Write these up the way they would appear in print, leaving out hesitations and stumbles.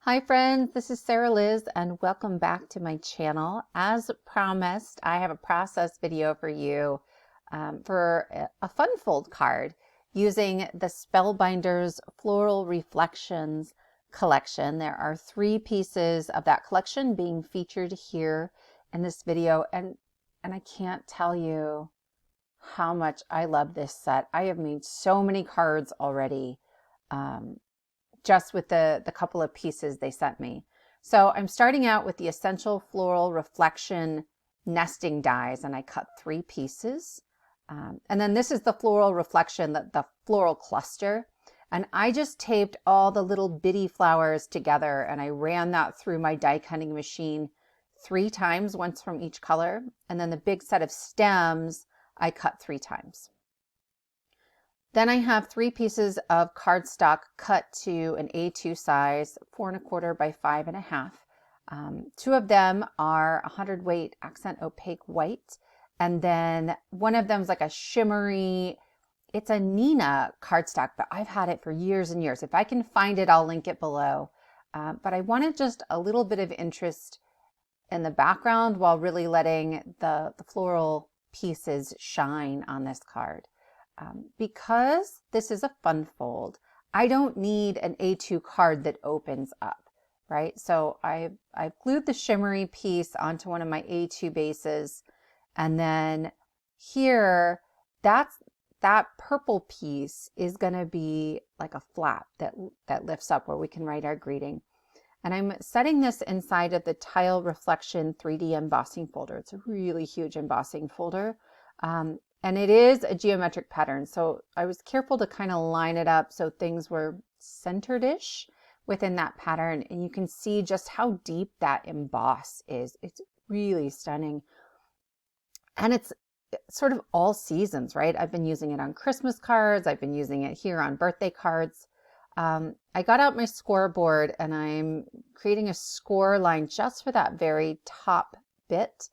Hi friends, this is Sarah Liz and welcome back to my channel. As promised, I have a process video for you for a fun fold card using the Spellbinders Floral Reflections collection. There are 3 pieces of that collection being featured here in this video, and I can't tell you how much I love this set. I have made so many cards already. Just with the couple of pieces they sent me. So I'm starting out with the Essential Floral Reflection nesting dies, and I cut 3 pieces. And then this is the Floral Reflection, the floral cluster. And I just taped all the little bitty flowers together, and I ran that through my die cutting machine 3 times, once from each color. And then the big set of stems I cut 3 times. Then I have 3 pieces of cardstock cut to an A2 size, 4 1/4 by 5 1/2. 2 of them are 100 weight accent opaque white, and then one of them is like a shimmery, it's a Nina cardstock, but I've had it for years and years. If I can find it, I'll link it below. But I wanted just a little bit of interest in the background while really letting the floral pieces shine on this card. Because this is a fun fold, I don't need an A2 card that opens up, right? So I've glued the shimmery piece onto one of my A2 bases, and then here, that purple piece is going to be like a flap that lifts up where we can write our greeting. And I'm setting this inside of the Tile Reflection 3D embossing folder. It's a really huge embossing folder. And it is a geometric pattern, so I was careful to kind of line it up so things were centered-ish within that pattern, and you can see just how deep that emboss is. It's really stunning. And it's sort of all seasons, right? I've been using it on Christmas cards, I've been using it here on birthday cards. I got out my scoreboard and I'm creating a score line just for that very top bit.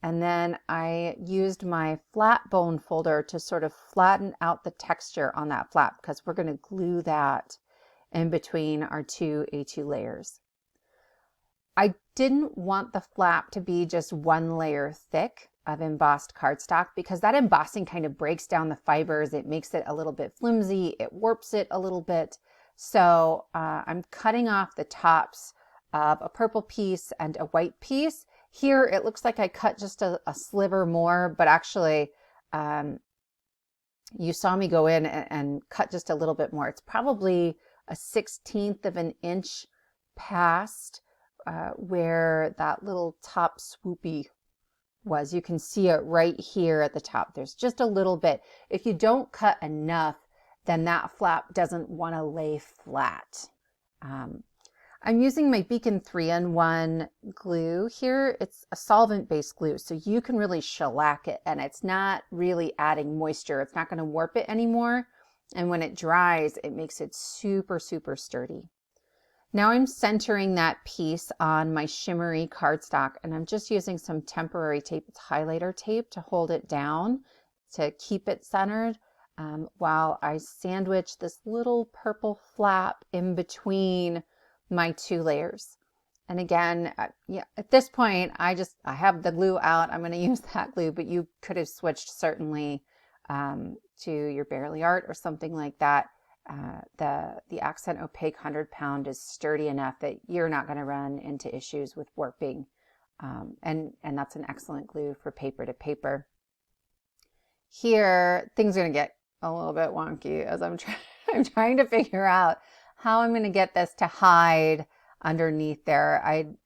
And then I used my flat bone folder to sort of flatten out the texture on that flap, because we're going to glue that in between our 2 A2 layers. I didn't want the flap to be just 1 layer thick of embossed cardstock, because that embossing kind of breaks down the fibers. It makes it a little bit flimsy. It warps it a little bit. So I'm cutting off the tops of a purple piece and a white piece. Here, it looks like I cut just a sliver more, but actually, you saw me go in and cut just a little bit more. It's probably a 1/16 of an inch past where that little top swoopy was. You can see it right here at the top. There's just a little bit. If you don't cut enough, then that flap doesn't want to lay flat. I'm using my Becon 3-in-1 glue here. It's a solvent-based glue, so you can really shellac it, and it's not really adding moisture. It's not going to warp it anymore, and when it dries, it makes it super, super sturdy. Now I'm centering that piece on my shimmery cardstock, and I'm just using some temporary tape. It's highlighter tape to hold it down, to keep it centered, while I sandwich this little purple flap in between my 2 layers. And again, yeah, at this point, I have the glue out. I'm going to use that glue, but you could have switched certainly to your Barely Art or something like that. The accent opaque 100-pound is sturdy enough that you're not going to run into issues with warping. And that's an excellent glue for paper to paper. Here, things are going to get a little bit wonky as I'm trying to figure out how I'm going to get this to hide underneath there.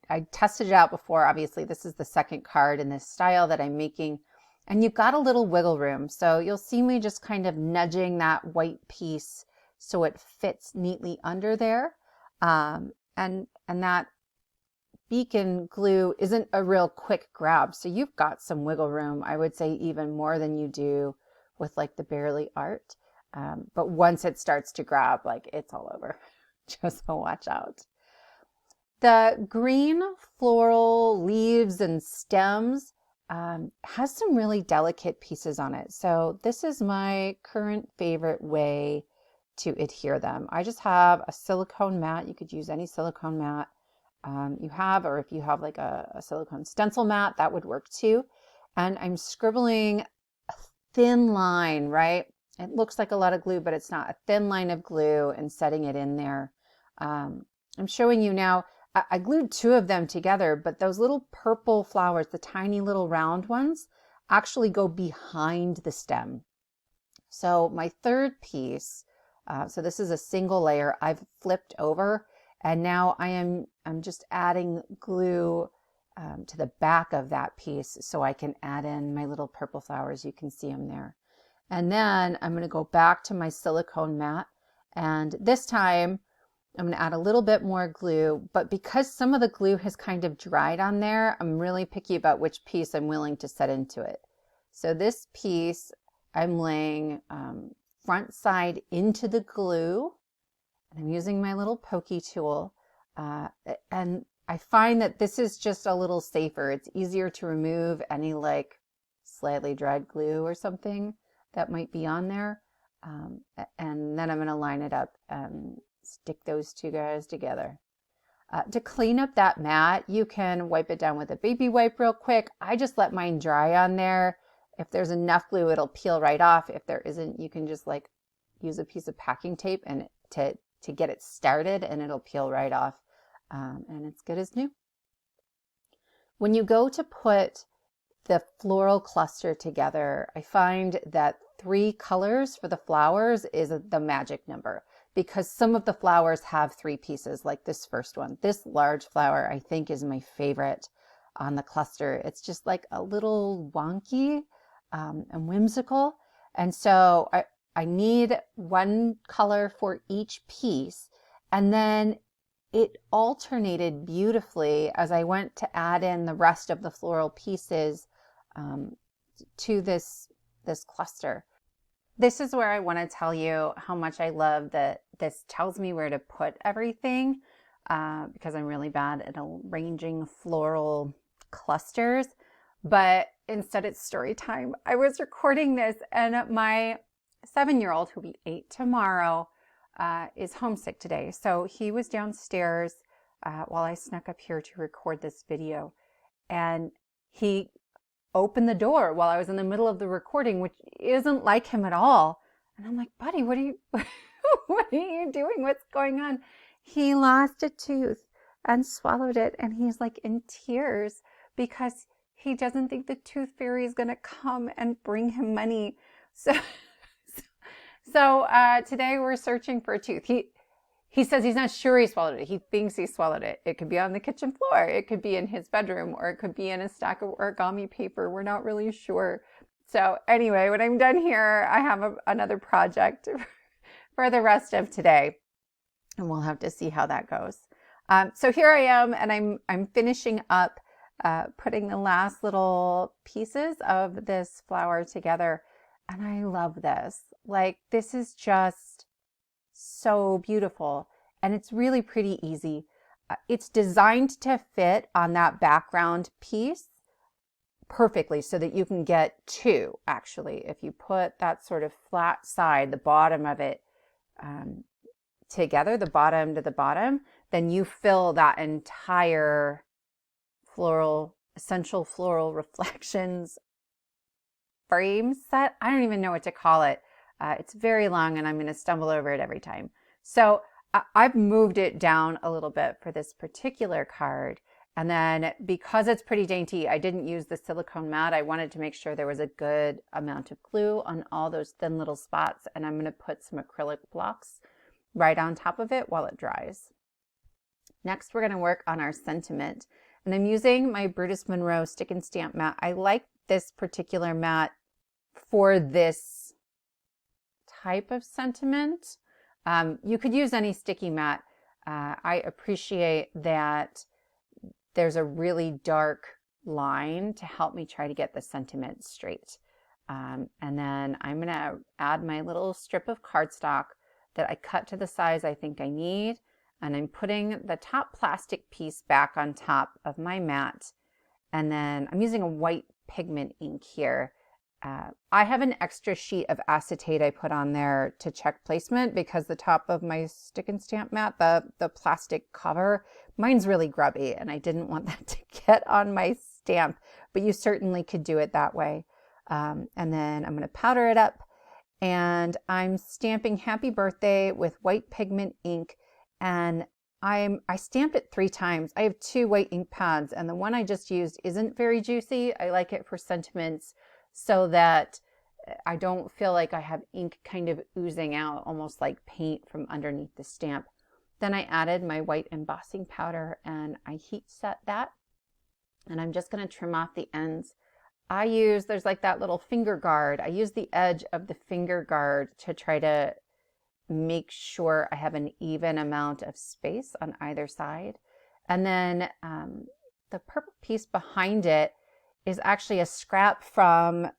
I tested it out before. Obviously, this is the second card in this style that I'm making, and you've got a little wiggle room. So you'll see me just kind of nudging that white piece so it fits neatly under there. And that Becon glue isn't a real quick grab, so you've got some wiggle room. I would say even more than you do with like the Barely Art. But once it starts to grab, like, it's all over. Just so watch out. The green floral leaves and stems has some really delicate pieces on it. So this is my current favorite way to adhere them. I just have a silicone mat. You could use any silicone mat you have, or if you have like a silicone stencil mat, that would work too. And I'm scribbling a thin line, right? It looks like a lot of glue, but it's not. A thin line of glue and setting it in there. I'm showing you now, I glued 2 of them together, but those little purple flowers, the tiny little round ones, actually go behind the stem. So my 3rd piece, so this is a single layer, I've flipped over, and now I'm just adding glue to the back of that piece so I can add in my little purple flowers. You can see them there. And then I'm going to go back to my silicone mat, and this time I'm going to add a little bit more glue, but because some of the glue has kind of dried on there, I'm really picky about which piece I'm willing to set into it. So this piece, I'm laying front side into the glue, and I'm using my little pokey tool, and I find that this is just a little safer. It's easier to remove any like slightly dried glue or something that might be on there, and then I'm going to line it up and stick those 2 guys together. To clean up that mat, you can wipe it down with a baby wipe real quick. I just let mine dry on there. If there's enough glue, it'll peel right off. If there isn't, you can just like use a piece of packing tape and to get it started, and it'll peel right off, and it's good as new. When you go to put the floral cluster together, I find that 3 colors for the flowers is the magic number, because some of the flowers have 3 pieces, like this first one. This large flower I think is my favorite on the cluster. It's just like a little wonky and whimsical, and so I need 1 color for each piece, and then it alternated beautifully as I went to add in the rest of the floral pieces to this cluster. This is where I want to tell you how much I love that this tells me where to put everything, because I'm really bad at arranging floral clusters. But instead it's story time. I was recording this, and my 7-year-old, who'll be 8 tomorrow, is homesick today. So he was downstairs while I snuck up here to record this video, and he opened the door while I was in the middle of the recording, which isn't like him at all. And I'm like, buddy, what are you what are you doing? What's going on? He lost a tooth and swallowed it, and he's like in tears because he doesn't think the tooth fairy is going to come and bring him money. So today we're searching for a tooth. He says he's not sure he swallowed it. He thinks he swallowed it. It could be on the kitchen floor. It could be in his bedroom, or it could be in a stack of origami paper. We're not really sure. So anyway, when I'm done here, I have another project for the rest of today, and we'll have to see how that goes. So here I am, and I'm finishing up putting the last little pieces of this flower together, and I love this. Like, this is just so beautiful, and it's really pretty easy. It's designed to fit on that background piece perfectly so that you can get 2, actually. If you put that sort of flat side, the bottom of it together, the bottom to the bottom, then you fill that entire essential floral reflections frame set. I don't even know what to call it. It's very long, and I'm going to stumble over it every time. So I've moved it down a little bit for this particular card. And then because it's pretty dainty, I didn't use the silicone mat. I wanted to make sure there was a good amount of glue on all those thin little spots. And I'm going to put some acrylic blocks right on top of it while it dries. Next, we're going to work on our sentiment. And I'm using my Brutus Monroe stick and stamp mat. I like this particular mat for this type of sentiment. You could use any sticky mat. I appreciate that there's a really dark line to help me try to get the sentiment straight. And then I'm going to add my little strip of cardstock that I cut to the size I think I need. And I'm putting the top plastic piece back on top of my mat. And then I'm using a white pigment ink here. I have an extra sheet of acetate I put on there to check placement because the top of my stick and stamp mat, the plastic cover, mine's really grubby and I didn't want that to get on my stamp, but you certainly could do it that way. And then I'm going to powder it up, and I'm stamping Happy Birthday with white pigment ink, and I stamped it 3 times. I have 2 white ink pads, and the one I just used isn't very juicy. I like it for sentiments so that I don't feel like I have ink kind of oozing out, almost like paint from underneath the stamp. Then I added my white embossing powder and I heat set that. And I'm just going to trim off the ends. There's like that little finger guard. I use the edge of the finger guard to try to make sure I have an even amount of space on either side. And then the purple piece behind it is actually a scrap from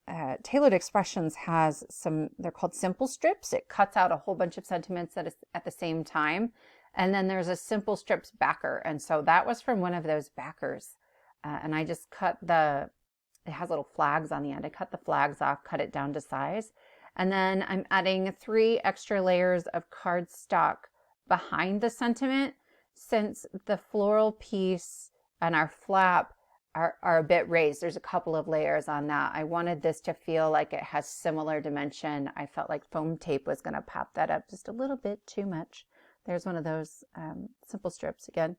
Tailored Expressions. Has some, they're called simple strips. It cuts out a whole bunch of sentiments at the same time. And then there's a simple strips backer. And so that was from one of those backers. And I just cut it has little flags on the end. I cut the flags off, cut it down to size. And then I'm adding 3 extra layers of cardstock behind the sentiment, since the floral piece and our flap are a bit raised. There's a couple of layers on that. I wanted this to feel like it has similar dimension. I felt like foam tape was going to pop that up just a little bit too much. There's one of those simple strips again.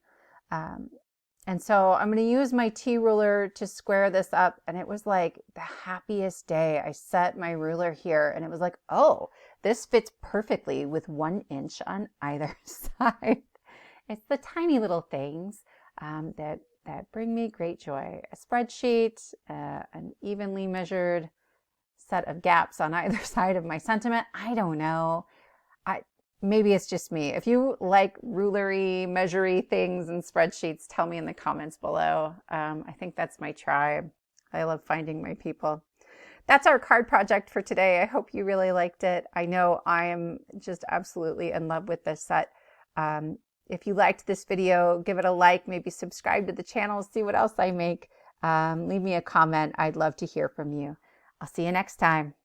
And so I'm going to use my T-ruler to square this up. And it was like the happiest day. I set my ruler here and it was like, oh, this fits perfectly with 1 inch on either side. It's the tiny little things that bring me great joy. A spreadsheet, an evenly measured set of gaps on either side of my sentiment. I don't know. Maybe it's just me. If you like rulery, measury things and spreadsheets, tell me in the comments below. I think that's my tribe. I love finding my people. That's our card project for today. I hope you really liked it. I know I am just absolutely in love with this set. If you liked this video, give it a like, maybe subscribe to the channel, see what else I make. Leave me a comment. I'd love to hear from you. I'll see you next time.